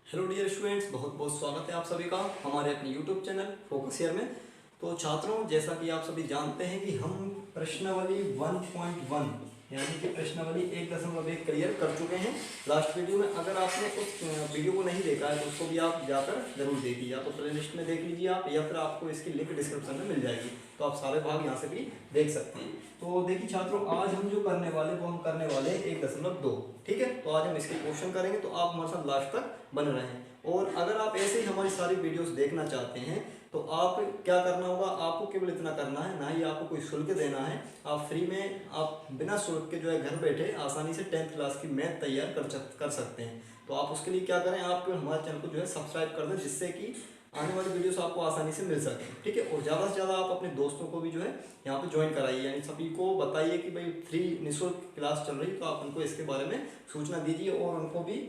Hello dear students, बहुत बहुत स्वागत है आप सभी का हमारे अपने यूट्यूब चैनल फोकस ईयर में। तो छात्रों, जैसा कि आप सभी जानते हैं कि हम प्रश्नावली 1.1 यानी कि प्रश्नावली 1.1 क्लियर कर चुके हैं लास्ट वीडियो में। अगर आपने उस वीडियो को नहीं देखा है तो उसको भी आप जाकर जरूर देखिए, या तो प्ले लिस्ट में देख लीजिए आप, या फिर आपको इसकी लिंक डिस्क्रिप्शन में मिल जाएगी, तो आप सारे भाग यहाँ से भी देख सकते हैं। तो देखिए छात्रों, आज हम जो करने वाले वो हम करने वाले 1.2, ठीक है। तो आज हम इसके क्वेश्चन करेंगे, तो आप हमारे साथ लास्ट तक बने रहें। और अगर आप ऐसे ही हमारी सारी वीडियोस देखना चाहते हैं तो आप क्या करना होगा, आपको केवल इतना करना है, ना ही आपको कोई शुल्क देना है। आप फ्री में, आप बिना शुल्क के जो है घर बैठे आसानी से 10th क्लास की मैथ तैयार कर सकते हैं। तो आप उसके लिए क्या करें, आप हमारे चैनल को जो है सब्सक्राइब कर दें, जिससे कि आने वाली वीडियोस आपको आसानी से मिल सके, ठीक है। और ज़्यादा से ज़्यादा आप अपने दोस्तों को भी जो है यहाँ पे ज्वाइन कराइए, यानी सभी को बताइए कि भाई फ्री निःशुल्क क्लास चल रही है, तो आप उनको इसके बारे में सूचना दीजिए और उनको भी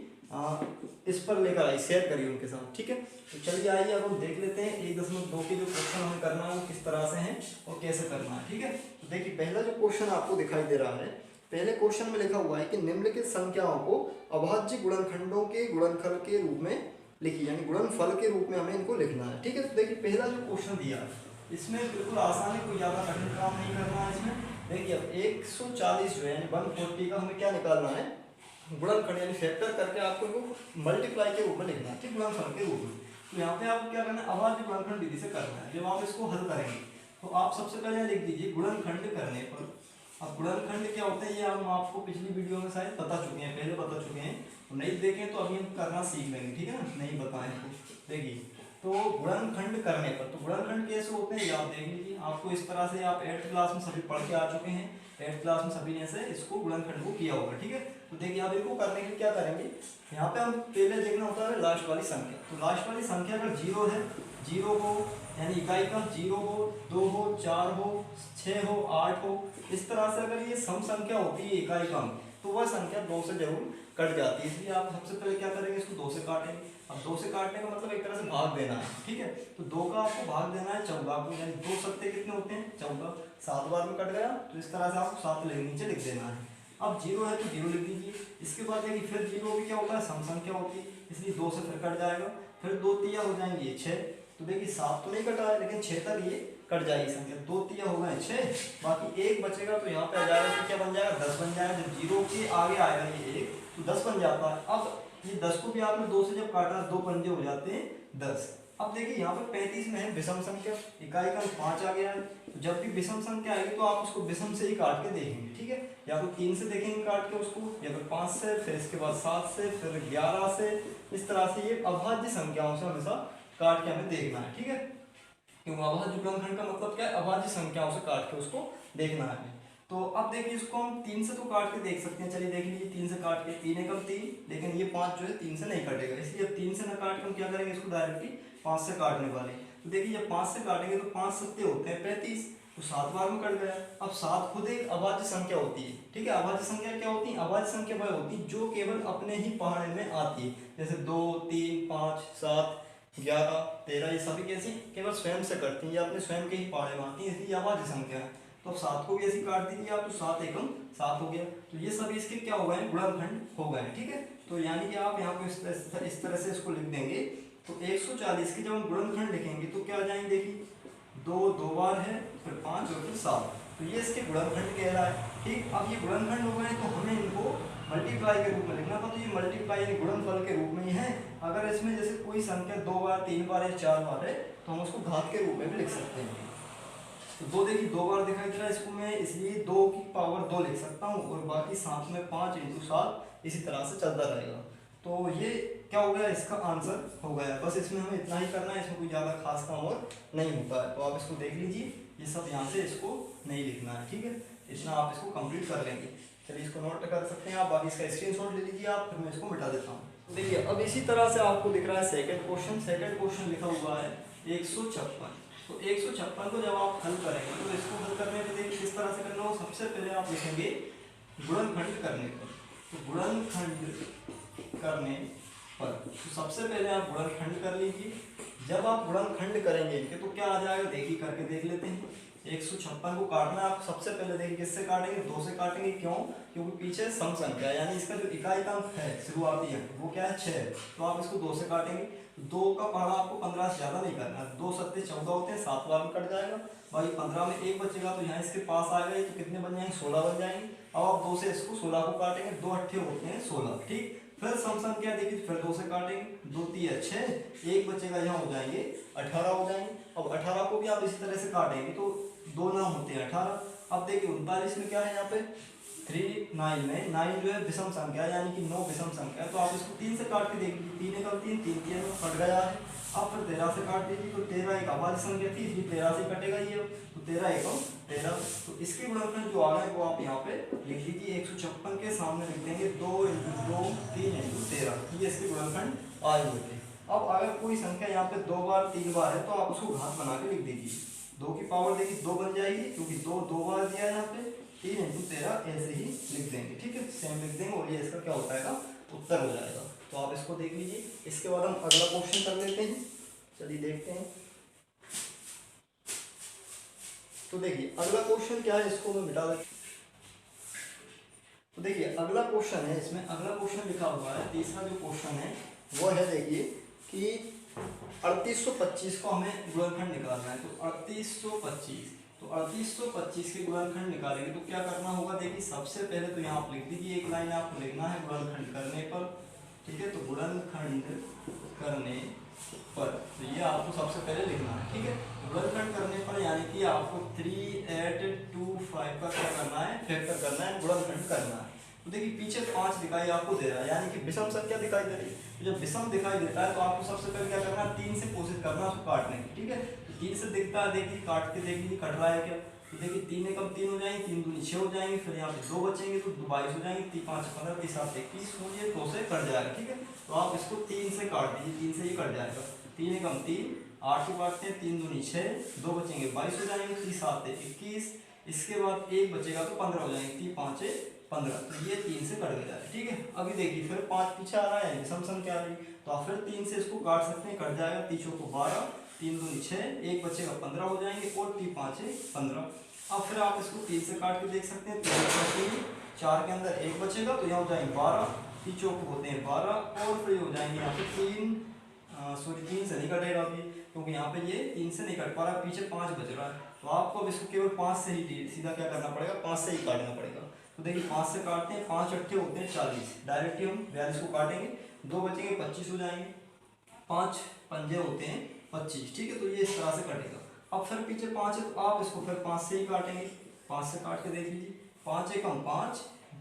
इस पर लेकर आइए, शेयर करिए उनके साथ, ठीक है। तो चलिए आइए अब हम देख लेते हैं 1.2 के जो क्वेश्चन हमें करना है वो किस तरह से हैं और कैसे करना है, ठीक है। तो देखिए पहला जो क्वेश्चन आपको दिखाई दे रहा है, पहले क्वेश्चन में लिखा हुआ है कि निम्नलिखित संख्याओं को अभाज्य गुणनखंडों के गुणनफल के रूप में लिखिए, यानी गुणनफल के रूप में हमें इनको लिखना है, ठीक है। तो देखिए पहला जो क्वेश्चन दिया इसमें बिल्कुल आसान है, कोई ज़्यादा कठिन काम नहीं करना है इसमें। देखिए अब 140 जो है यानी 140 का हमें क्या निकालना है, गुणनखंड यानी फैक्टर करके आपको इनको मल्टीप्लाई के रूप में लिखना है, ठीक, गुणनफल के रूप में। तो यहाँ पे आपको क्या करना है, अभाज्य गुणनखंड विधि से करना है। जब आप इसको हल करेंगे तो आप सबसे पहले लिख दीजिए गुणनखंड करने पर। अब गुणनखंड क्या होता है ये हम आपको पिछली वीडियो में शायद बता चुके हैं, पहले बता चुके हैं, तो नहीं देखें तो अभी हम करना सीख लेंगे, ठीक है ना, नहीं बताएं तो। देखिए तो गुणनखंड करने पर, तो गुणनखंड कैसे होते हैं ये आप देख लीजिए। आपको इस तरह से आप 8th क्लास में सभी पढ़ के आ चुके हैं, 8th क्लास में सभी ने से इसको गुणनखंड को किया होगा, ठीक है। तो देखिए आप इनको करने के लिए क्या करेंगे, यहाँ पे हम पहले देखना होता है लास्ट वाली संख्या। तो लास्ट वाली संख्या अगर 0 है, 0 हो यानी इकाई का 0 हो, 2 हो, 4 हो, 6 हो, 8 हो, इस तरह से अगर ये सम संख्या होती है इकाई का, तो वह संख्या 2 से जरूर कट जाती है। इसलिए आप सबसे पहले क्या करेंगे, इसको 2 से काटेंगे। अब 2 से काटने का मतलब एक तरह से भाग देना है, ठीक है। तो 2 का आपको भाग देना है 14 को, यानी 2 सत्ते कितने होते हैं, 14। 7 बार में कट गया, तो इस तरह से आपको 7 नीचे लिख देना है। अब 0 है तो 0 लिख दीजिए। इसके बाद देखिए फिर 0 भी क्या होता है, सम संख्या होती है, इसलिए 2 से फिर कट जाएगा। फिर 2 तिया हो जाएंगे 6, तो देखिए 7 तो नहीं कटा है लेकिन 6 तक ये कट जाएगी संख्या। 2 तिया हो गए 6, बाकी 1 बचेगा, तो यहाँ पे आ जाएगा, तो क्या बन जाएगा, 10 बन जाएगा। जब 0 के आगे आएगा ये 1 तो 10 बन जाता है। अब ये 10 को भी आपने 2 से जब काटा, 2 पंजे हो जाते हैं 10। अब देखिए यहाँ पे 35 में है विषम संख्या, इकाई का 5 आ गया है, तो जब भी विषम संख्या आएगी तो आप उसको विषम से ही काट के देखेंगे, ठीक है। या तो 3 से देखेंगे काट के उसको, या फिर 5 से, फिर इसके बाद 7 से, फिर 11 से, इस तरह से ये अभाज्य संख्याओं से हमेशा काट के हमें देखना है, ठीक है। क्योंकि अभाज्य गुणनखंड का मतलब क्या है, अभाज्य संख्याओं से काट के उसको देखना है। तो अब देखिए इसको हम 3 से तो काट के देख सकते हैं, चलिए देख लीजिए 3 से काट के, 3 एकम 3, लेकिन ये 5 जो है 3 से नहीं कटेगा, इसलिए अब 3 से ना काट के हम क्या करेंगे, इसको डायरेक्टली 5 से काटने वाले। तो देखिए जब 5 से काटेंगे तो 5 सत्ते होते हैं 35, तो 7 बार में कट गया। अब 7 खुद एक अभाज्य संख्या होती है, ठीक है। अभाज्य संख्या क्या होती है, अभाज्य संख्या वह होती है जो केवल अपने ही पहाड़े में आती है, जैसे 2, 3, 5, 7, 11, 13, ये सभी कैसी केवल स्वयं से कटती हैं, या अपने स्वयं के ही पहाड़े में आती है, इसलिए अभाज्य संख्या है। तो अब 7 को भी ऐसे काट दीजिए आप, तो 7 एकम 7 हो गया। तो ये सभी इसके क्या हो गए, गुणनखंड हो गए, ठीक है। तो यानी कि आप यहाँ पे इस तरह से इसको लिख देंगे। तो 140 के जब हम गुणनखंड लिखेंगे तो क्या आ जाएंगे, देखिए 2 2 बार है, फिर 5 और फिर 7, तो ये इसके गुणनखंड कह रहा है, ठीक। अब ये गुणनखंड हो गए तो हमें इनको मल्टीप्लाई के रूप में लिखना था, तो ये मल्टीप्लाई यानी गुणनफल के रूप में ही है। अगर इसमें जैसे कोई संख्या 2 बार, 3 बार या 4 बार है तो हम उसको घात के रूप में भी लिख सकते हैं। तो 2 देखिए 2 बार दिखाई दे रहा है इसको, मैं इसलिए 2 की पावर 2 लिख सकता हूँ, और बाकी साथ में 5 × 7 इसी तरह से चलता रहेगा। तो ये क्या हो गया, इसका आंसर हो गया। बस इसमें हमें इतना ही करना है, इसमें कोई ज़्यादा खास काम और नहीं होता है। तो आप इसको देख लीजिए, ये सब यहाँ से इसको नहीं लिखना है, ठीक है। इतना आप इसको कंप्लीट कर लेंगे। चलिए इसको नोट कर सकते हैं आप, बाकी इसका स्क्रीनशॉट ले लीजिए आप, फिर मैं इसको मिटा देता हूँ। देखिए अब इसी तरह से आपको दिख रहा है सेकंड क्वेश्चन। सेकंड क्वेश्चन लिखा हुआ है 156। तो 156 को जब आप हल करेंगे तो इसको हल करने के लिए किस तरह से करना हो, सबसे पहले आप लिखेंगे गुणनखंड करने पर। तो गुणनखंड करने पर तो सबसे पहले आप गुणनखंड कर लीजिए। जब आप गुणनखंड करेंगे इनके तो क्या आ जाएगा, देखिए करके देख लेते हैं। 156 को काटना है। आप सबसे पहले देखिए किससे काटेंगे, 2 से काटेंगे। क्यों? क्योंकि पीछे सम संख्या यानी इसका जो इकाई का अंक है शुरुआती अंक वो क्या है 6, तो आप इसको 2 से काटेंगे। 2 का पहाड़ा आपको 15 से ज्यादा नहीं करना है। 2 सत्ते 14 होते हैं, 7 बार में कट जाएगा, बाकी 15 में 1 बचेगा तो यहाँ इसके पास आएगा, ये तो कितने बन जाएंगे 16 बन जाएंगे। अब आप 2 से इसको 16 को काटेंगे, 2 अट्ठे होते हैं 16, ठीक। फिर सम संख्या देखिए, फिर 2 से काटेंगे, 2 3 6, 1 बचेगा, यहाँ हो जाएंगे 18 हो जाएंगे। अब 18 को भी आप इसी तरह से काटेंगे तो 2 नाम होते हैं 18। अब देखिए 39 में क्या है, यहाँ पे 39 में 9 जो है विषम संख्या यानी कि 9 विषम संख्या है, तो आप इसको 3 से काट के देखिए, 3 एकम 3, 3 3 में कट गया है। अब फिर 13 से काट दीजिए, तो 13 एक अभाज्य संख्या थी इसलिए 13 से कटेगा ये, तो 13 एकम 13। तो इसके गुणनखंड जो आ रहा है वो आप यहाँ पे लिख लीजिए, 156 के सामने लिख देंगे 2 × 2 3 × 13, ये इसके गुणनखंड आए हुए थे। अब अगर कोई संख्या यहाँ पे 2 बार 3 बार है तो आप उसको घात बना के लिख दीजिए। 2 की पावर देखिए 2 बन जाएगी, क्योंकि 2 2 बार दिया है यहाँ पे, 3 × 13 ऐसे ही लिख देंगे, ठीक है, सेम लिख देंगे और ये इसका क्या हो जाएगा, उत्तर हो जाएगा। तो आप इसको देख लीजिए। इसके बाद हम अगला क्वेश्चन कर लेते हैं, चलिए देखते हैं। तो देखिए अगला क्वेश्चन क्या है, इसको मैं मिटा देता हूं। तो देखिए अगला क्वेश्चन है, इसमें अगला क्वेश्चन लिखा हुआ है, तीसरा जो क्वेश्चन है वो है देखिए कि 3825 को हमें गुणनखंड निकालना है। तो 3825 के गुणनखंड निकालेंगे तो क्या करना होगा, देखिए सबसे पहले तो यहाँ आप लिख दीजिए, एक लाइन आपको लिखना है गुणनखंड करने पर, ठीक है। तो गुणनखंड करने पर तो ये आपको सबसे पहले लिखना है, ठीक है। गुणनखंड करने पर यानी कि आपको 3825 का क्या करना है, फैक्टर करना है, गुणनखंड करना है। तो देखिए पीछे 5 दिखाई आपको दे रहा है यानी कि विषम संख्या दिखाई दे रही है। तो जब विषम दिखाई देता है तो आपको सबसे पहले क्या करना है, 3 से कोशिश करना है उसको काटने की, ठीक है। तो 3 से दिखता है, देखिए काट के देखिए कट रहा है क्या, तो देखिए 3 एकम 3 हो जाएंगे, 3 दूनी 6 हो जाएंगे, फिर यहाँ पे 2 बचेंगे तो 22 हो जाएंगे, 3 5 15, 3 7 21 हो, ये 2 से कट जाएगा, ठीक है। तो आप इसको 3 से काट दीजिए, 3 से ये कट जाएगा, 3 एकम 3, 8 को काटते हैं, 3 दूनी 6, 2 बचेंगे 22 हो जाएंगे, 3 7 21, इसके बाद 1 बचेगा तो 15 हो जाएंगे, 3 5 15, तो ये 3 से कट गया, ठीक है। अभी देखिए फिर 5 पीछे आ रहा है, विषम संख्या आ रही, तो आप फिर 3 से इसको काट सकते हैं, कट जाएगा, 3 को 12, 3 दूनी 6, 1 बचेगा 15 हो जाएंगे और 3 5 15। अब फिर आप इसको 3 से काट के देख सकते हैं, 3 4 के अंदर 1 बचेगा तो यहाँ हो जाएंगे 12, 3 चौक होते हैं 12 और फिर हो जाएंगे यहाँ पे 3 से नहीं कटेगा अभी, क्योंकि यहाँ पे ये 3 से नहीं कट पा रहा, पीछे 5 बच रहा है। तो आपको अब इसको केवल 5 से ही सीधा क्या करना पड़ेगा, 5 से ही काटना पड़ेगा। तो देखिए 5 से काटते हैं, 5 अट्ठे होते हैं 40, डायरेक्टली हम 42 को काटेंगे, 2 बचेंगे 25 हो जाएंगे, 5 पंजे होते हैं 25, ठीक है। तो ये इस तरह से कटेगा। अब फिर पीछे 5 है तो आप इसको फिर 5 से ही काटेंगे, 5 से काट के देख लीजिए, 5 एकम 5,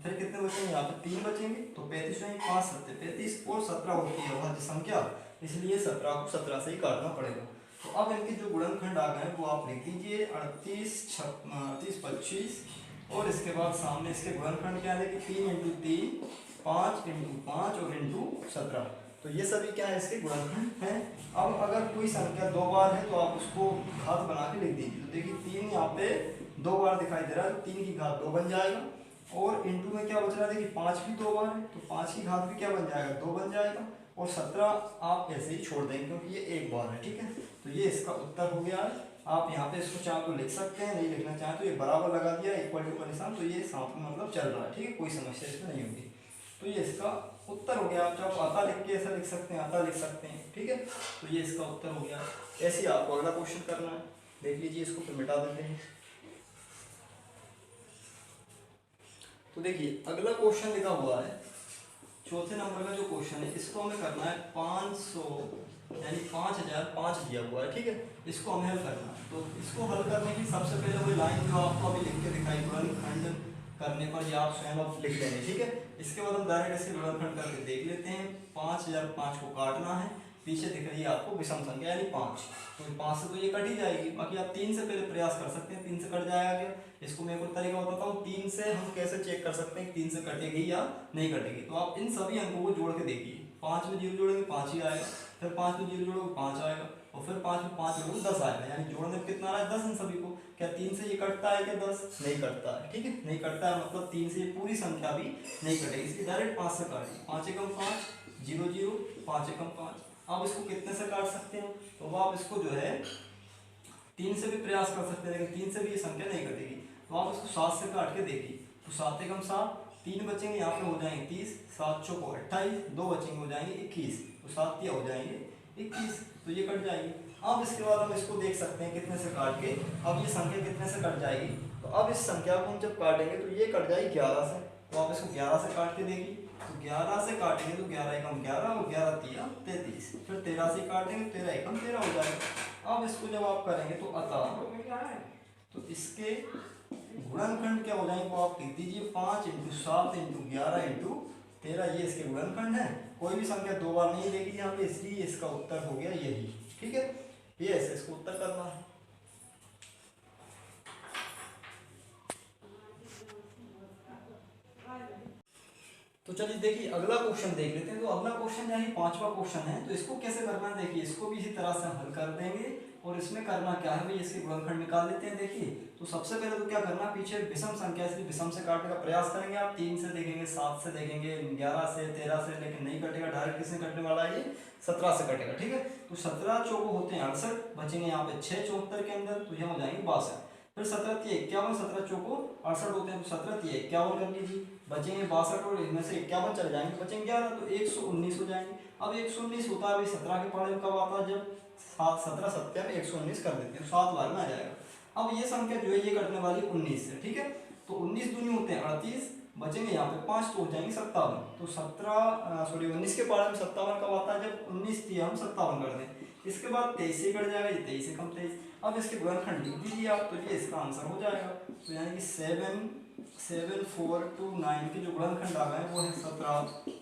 फिर कितने बचेंगे, यहाँ पे 3 बचेंगे तो 35 जाएंगे, 5 7 35 और 17 होती है अभाज्य संख्या, इसलिए 17 को 17 से ही काटना पड़ेगा। तो अब इनके जो गुणनखंड आ गए वो आप लिख दीजिए, 38 25 और इसके बाद सामने इसके गुणनखंड क्या है कि 3 × 3 5 × 5 और × 17, तो ये सभी क्या है इसके गुणनखंड हैं। अब अगर कोई संख्या 2 बार है तो आप उसको घात बना के लिख दीजिए। तो देखिए 3 यहाँ पे 2 बार दिखाई दे रहा है, तो 3 की घात 2 बन जाएगा और इनटू में क्या बच रहा है, देखिए 5 भी 2 बार है तो 5 की घात भी क्या बन जाएगा, 2 बन जाएगा और 17 आप ऐसे ही छोड़ देंगे क्योंकि ये 1 बार है, ठीक है। तो ये इसका उत्तर हो गया है। आप यहाँ पे इसको चाहे तो लिख सकते हैं, नहीं लिखना चाहें तो ये बराबर लगा दिया, इक्वल टू का निशान, तो ये साथ में मतलब चल रहा है, ठीक है, कोई समस्या इसमें नहीं होगी। तो ये इसका उत्तर हो गया। आप चाहे आता लिख के ऐसा लिख सकते हैं, आता लिख सकते हैं, ठीक है। तो ये इसका उत्तर हो गया। ऐसे ही आपको अगला क्वेश्चन करना है, देख लीजिए, इसको फिर मिटा देते हैं। तो देखिए अगला क्वेश्चन लिखा हुआ है, चौथे नंबर का जो क्वेश्चन है, इसको हमें करना है 500 यानी 5005 दिया हुआ है, ठीक है। इसको हमें हल करना है। तो इसको हल करने की सबसे पहले वही लाइन जो आपको अभी लिख के दिखाई, गुणनखंड करने पर ये आप स्वयं आप लिख लेंगे, ठीक है। इसके बाद हम डायरेक्ट इसके गुणनखंड करके देख लेते हैं। 5005 को काटना है, पीछे दिख रही है आपको विषम संख्या यानी 5, तो 5 से तो ये कट ही जाएगी, बाकी आप 3 से पहले प्रयास कर सकते हैं, 3 से कट जाएगा क्या। इसको मैं एक और तरीका बताता हूँ, 3 से हम कैसे चेक कर सकते हैं 3 से कटेगी या नहीं कटेगी। तो आप इन सभी अंकों को जोड़ के देखिए, 5 में 0 जोड़ेंगे 5 ही आएगा, फिर 5 में 0 जोड़ोगे 5 आएगा और फिर 5 में 5 जोड़ोगे 10 आएगा, यानी जोड़ने में कितना आ रहा है 10 इन सभी को। क्या 3 से ये कटता है क्या 10? नहीं कटता है, ठीक है, नहीं कटता है, मतलब 3 से ये पूरी संख्या भी नहीं कटेगी, इसकी डायरेक्ट 5 से काटिए, 5 एकम 5 0 0 5 एकम 5। आप इसको कितने से काट सकते हैं, तो आप इसको जो है 3 से भी प्रयास कर सकते हैं, लेकिन 3 से भी ये संख्या नहीं कटेगी। तो आप इसको 7 से काट के देखिए, तो 7 एकम 7, 3 बचेंगे यहाँ पे हो जाएंगे 30, 7 चौको 28, 2 बचेंगे हो जाएंगे 21, तो 7 तिया हो जाएंगे 21, तो ये कट जाएगी। अब इसके बाद हम इसको देख सकते हैं कितने से काट के, अब ये संख्या कितने से कट जाएगी। तो अब इस संख्या को हम जब काटेंगे तो ये कट जाएगी 11 से, तो आप इसको 11 से काट के देखिए, तो 11 से काटेंगे तो 11 एकम 11 और 11 तिया 33, फिर 13 से काटेंगे 13 एकम 13 हो जाएगा। अब इसको जब आप करेंगे तो अतः तो इसके गुणनखंड क्या हो जाएंगे वो आप लिख दीजिए, 5 × 7 × 11 × 13, ये इसके गुणनखंड है। कोई भी संख्या दो बार नहीं देगी यहाँ पे, इसलिए इसका उत्तर हो गया यही। ठीक है, ये ऐसे इसको उत्तर करना है। तो चलिए देखिए अगला क्वेश्चन देख लेते हैं। तो अगला क्वेश्चन यानी 5वां क्वेश्चन है, तो इसको कैसे करना है देखिए, इसको भी इसी तरह से हल कर देंगे। और इसमें करना क्या है भाई, इसके गुणनखंड निकाल लेते हैं। देखिए तो सबसे पहले तो क्या करना, पीछे विषम संख्या इसलिए विषम से काटने का प्रयास करेंगे। आप 3 से देखेंगे, 7 से देखेंगे, 11 से, 13 से, लेकिन नहीं कटेगा। डायरेक्ट किससे कटने वाला है, ये 17 से कटेगा। ठीक है, तो 17 चौको होते हैं 68, बचेंगे यहाँ पे 6 74 के अंदर, तो यहाँ हो जाएंगे 62। फिर 17 तिया 51, 17 चौको 68 होते हैं, तो 17 तिया 51 कर लीजिए, बचेंगे 62 और इनमें से 51 चले जाएंगे, बचेंगे 11, तो 119 हो जाएंगे। अब 119 होता है भाई 17 के पारे में कब आता है, जब 17 सत्या में 119 कर देते हैं, 7 बार में आ जाएगा। अब ये संख्या जो है ये कटने वाली 19 से। ठीक है, तो 19 दूनी होते हैं 38, बचेंगे यहाँ पे 5, तो हो जाएंगे 57। तो 19 के पारे में 57 कब आता है, जब 19 थी हम 57 कर दें। इसके बाद 23 से कट जाएगा, ये 23 से कम 23। अब इसके गुणनखंड लिख दीजिए आप, तो ये इसका आंसर हो जाएगा। तो यानी कि 7 4 2 9 के जो गुणनखंड आ गए वो है 17,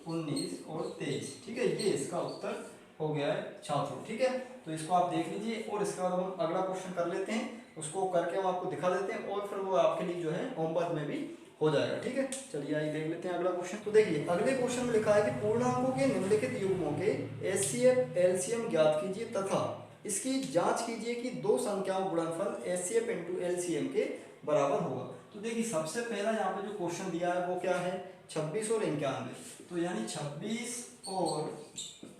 19 और 23। ठीक है, ये इसका उत्तर हो गया है छात्रों। ठीक है, तो इसको आप देख लीजिए और इसके बाद हम अगला क्वेश्चन कर लेते हैं, उसको करके हम आपको दिखा देते हैं और फिर वो आपके लिए जो है होमवर्क में भी हो जाएगा। ठीक है, चलिए आइए देख लेते हैं अगला क्वेश्चन। तो देखिए अगले क्वेश्चन में लिखा है कि पूर्णांकों के निम्नलिखित युग्मों के HCF LCM ज्ञात कीजिए तथा इसकी जांच कीजिए कि दो संख्याओं गुणनफल HCF × LCM के बराबर होगा। तो देखिए सबसे पहला यहाँ पे जो क्वेश्चन दिया है वो क्या है, 26 और 91। तो यानी 26 और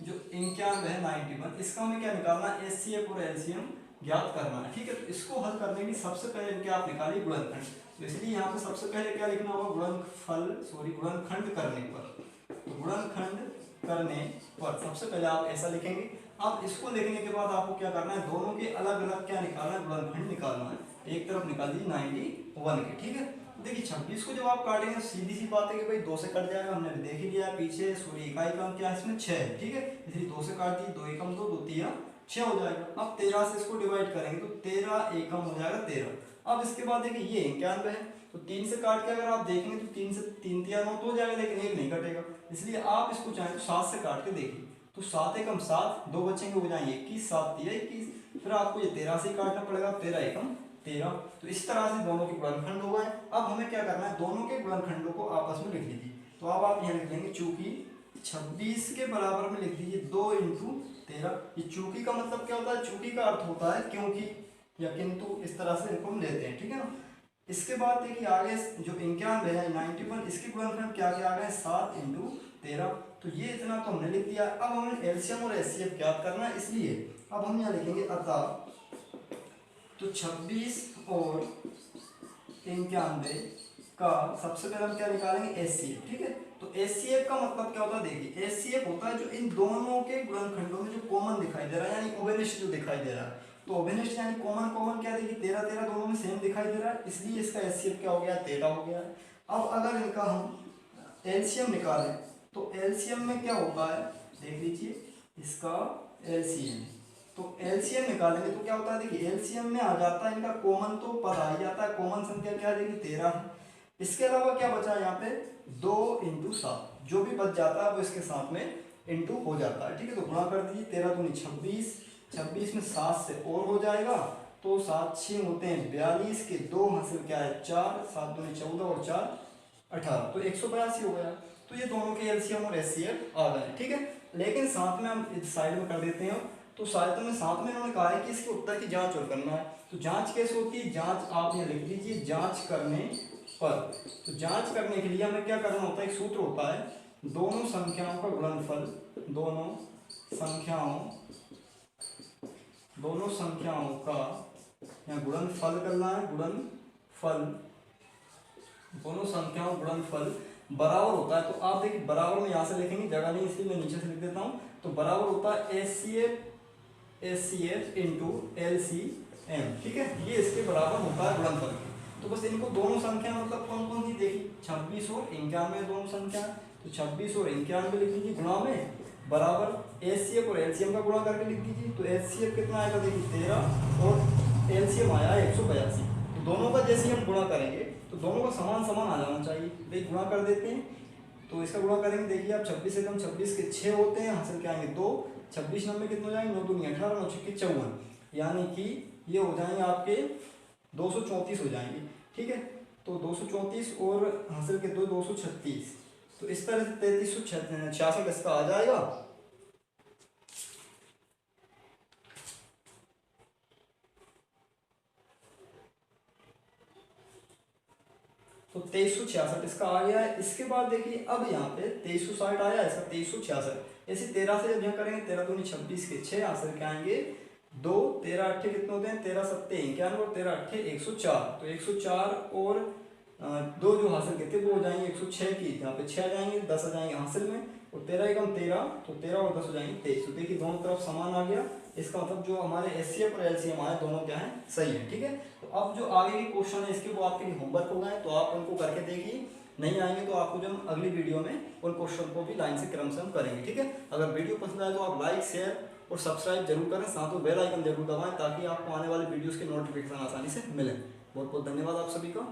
जो 91 है 91, इसका हमें क्या निकालना है, HCF और LCM ज्ञात करना है। ठीक है, तो इसको हल करने की सबसे पहले इनके आप निकालिए गुणनखंड। तो इसलिए यहाँ पे सबसे पहले क्या लिखना होगा, गुणनखंड करने पर। तो गुणनखंड करने पर सबसे पहले आप ऐसा लिखेंगे। अब इसको लिखने के बाद आपको क्या करना है, दोनों के अलग अलग क्या निकालना है, गुणनखंड निकालना है। एक तरफ निकाल दीजिए 91 के। ठीक है, देखिए 26 को जब आप काटेंगे सीधी सी बात है कि भाई 2 से कट जाएगा, हमने देख ही लिया पीछे। सूर्य इकाई क्रम क्या है इसमें 6 है। ठीक है, इसलिए 2 से काट दी, 2 एकम 2, 2 तिया 6 हो जाएगा। अब 13 से इसको डिवाइड करेंगे तो 13 एकम हो जाएगा 13। अब इसके बाद देखिए ये 91 है, तो 3 से काट के अगर आप देखेंगे तो 3 से 3 तिया 9 तो हो जाएगा, लेकिन एक नहीं कटेगा। इसलिए आप इसको चाहें तो 7 से काट के देखिए, तो 7 एकम 7, 2 बचेंगे हो जाएंगे 21, 7 तिया 21। फिर आपको ये 13 से काटना पड़ेगा, 13 एकम 13। तो इस तरह से दोनों के गुणनखंड हो गए। अब हमें क्या करना है, दोनों के गुणनखंडों को आपस में लिख लीजिए। तो अब आप यहाँ लिख लेंगे चूंकि 26 के बराबर में लिख दीजिए 2 × 13। ये चूंकि का मतलब क्या होता है, चूंकि का अर्थ होता है क्योंकि या किंतु, इस तरह से इनको हम लेते हैं। ठीक है ना, इसके बाद देखिए आगे जो 91 है 91, इसके गुणनखंड क्या क्या आ गए, 7 × 13। तो ये इतना तो हमने लिख दिया। अब हमें एलसीएम और एचसीएफ ज्ञात करना है, इसलिए अब हम यहाँ लिखेंगे अतः। तो 26 और 91 का सबसे पहले हम क्या निकालेंगे, एचसीएफ। ठीक है, तो एचसीएफ का मतलब क्या होता है, देखिए एचसीएफ होता है जो इन दोनों के गुणनखंडों में जो कॉमन दिखाई दे रहा है, यानी ओवेनिस्ट जो दिखाई दे रहा है। तो ओवेनिस्ट यानी कॉमन क्या देखिए 13 13 दोनों में सेम दिखाई दे रहा है, इसलिए इसका एचसीएफ क्या हो गया, 13 हो गया। अब अगर इनका हम एलसीएम निकालें तो एलसीएम में क्या होता है, देख लीजिए इसका एलसीएम। तो एलसीएम निकालेंगे तो क्या होता है, देखिए एलसीएम में आ जाता है इनका कॉमन, तो पद आ ही जाता है। कॉमन संख्या क्या है, देखिए 13 है। इसके अलावा क्या बचा यहाँ पे, 2 × 7, जो भी बच जाता है वो इसके साथ में इंटू हो जाता है। ठीक है, तो गुणा कर दीजिए, 13 दूनी 26, 26 में 7 से और हो जाएगा, तो 7 6 होते हैं 42 के 2 हासिल क्या है 4, 7 दूनी 14 और 4 18, तो 182 हो गया। तो ये दोनों के एलसीएम और एचसीएफ आ गए। ठीक है, लेकिन साथ में हम इस साइड में कर देते हैं। तो साथ में इन्होंने कहा है कि इसके उत्तर की जांच और करना है। तो जांच कैसे होती है, जांच आप यहाँ लिख लीजिए, जांच करने पर। तो जांच करने के लिए हमें क्या करना होता है, एक सूत्र होता है, दोनों संख्याओं का गुणनफल, दोनों संख्याओं का यहाँ गुणनफल करना है, गुणनफल, दोनों संख्याओं गुणनफल बराबर होता है। तो आप देखिए बराबर में यहाँ से लिखेंगे, जगह नहीं इसलिए मैं नीचे से लिख देता हूँ। तो बराबर होता है HCF इंटू LCM, ठीक है, ये इसके बराबर होता है गुणनफल। तो बस इनको दोनों संख्या मतलब कौन कौन सी देखिए, 26 और 91 दोनों संख्या। तो 26 और 91 लिख लीजिए गुणा में, बराबर HCF और LCM का गुणा करके लिख दीजिए। तो HCF कितना आएगा देखिए 13 और LCM आया 182। तो दोनों का जैसे हम गुणा करेंगे तो दोनों का समान समान आ जाना चाहिए। भाई गुणा कर देते हैं, तो इसका गुणा करेंगे, देखिए आप 26 से कम 26 के 6 होते हैं, हासिल क्या आएंगे 2, 26 नंबर कितने हो जाएंगे 9 दूनी 18, 9 छक्के 54, यानी कि ये हो जाएंगे आपके 234 हो जाएंगे, ठीक है। तो 234 और हासिल के 236, तो इस तरह से 3366 इसका आ जाएगा। तो 2366 इसका आ गया है। इसके बाद देखिए अब यहाँ पे 2360 आया, इसका 2366। ऐसे 13 से जब यहाँ करेंगे 13 दूनी 26 के 6, आंसर क्या आएंगे 2, 13 अट्ठे कितने होते हैं 13 सत्ते 91 और 13 अट्ठे 104। तो 104 और 2 जो हासिल के थे वो हो जाएंगे 106 की, यहाँ पे 6 आ जाएंगे, 10 आ जाएंगे हासिल में, और 13 एकम 13, तो 13 और 10 हो जाएंगे 23। तो देखिए दोनों तरफ समान आ गया। इसका मतलब जो हमारे HCF और LCM आए दोनों क्या है सही है, ठीक है। तो अब जो आगे के क्वेश्चन है इसके वो आपके लिए होमवर्क हो गए, तो आप उनको करके देखिए। नहीं आएंगे तो आपको जब अगली वीडियो में उन क्वेश्चन को भी लाइन से क्रम से हम करेंगे, ठीक है। अगर वीडियो पसंद आए तो आप लाइक शेयर और सब्सक्राइब जरूर करें, साथ में बेल आइकन जरूर दबाएं ताकि आपको आने वाले वीडियोस के नोटिफिकेशन आसानी से मिलें। बहुत बहुत धन्यवाद आप सभी का।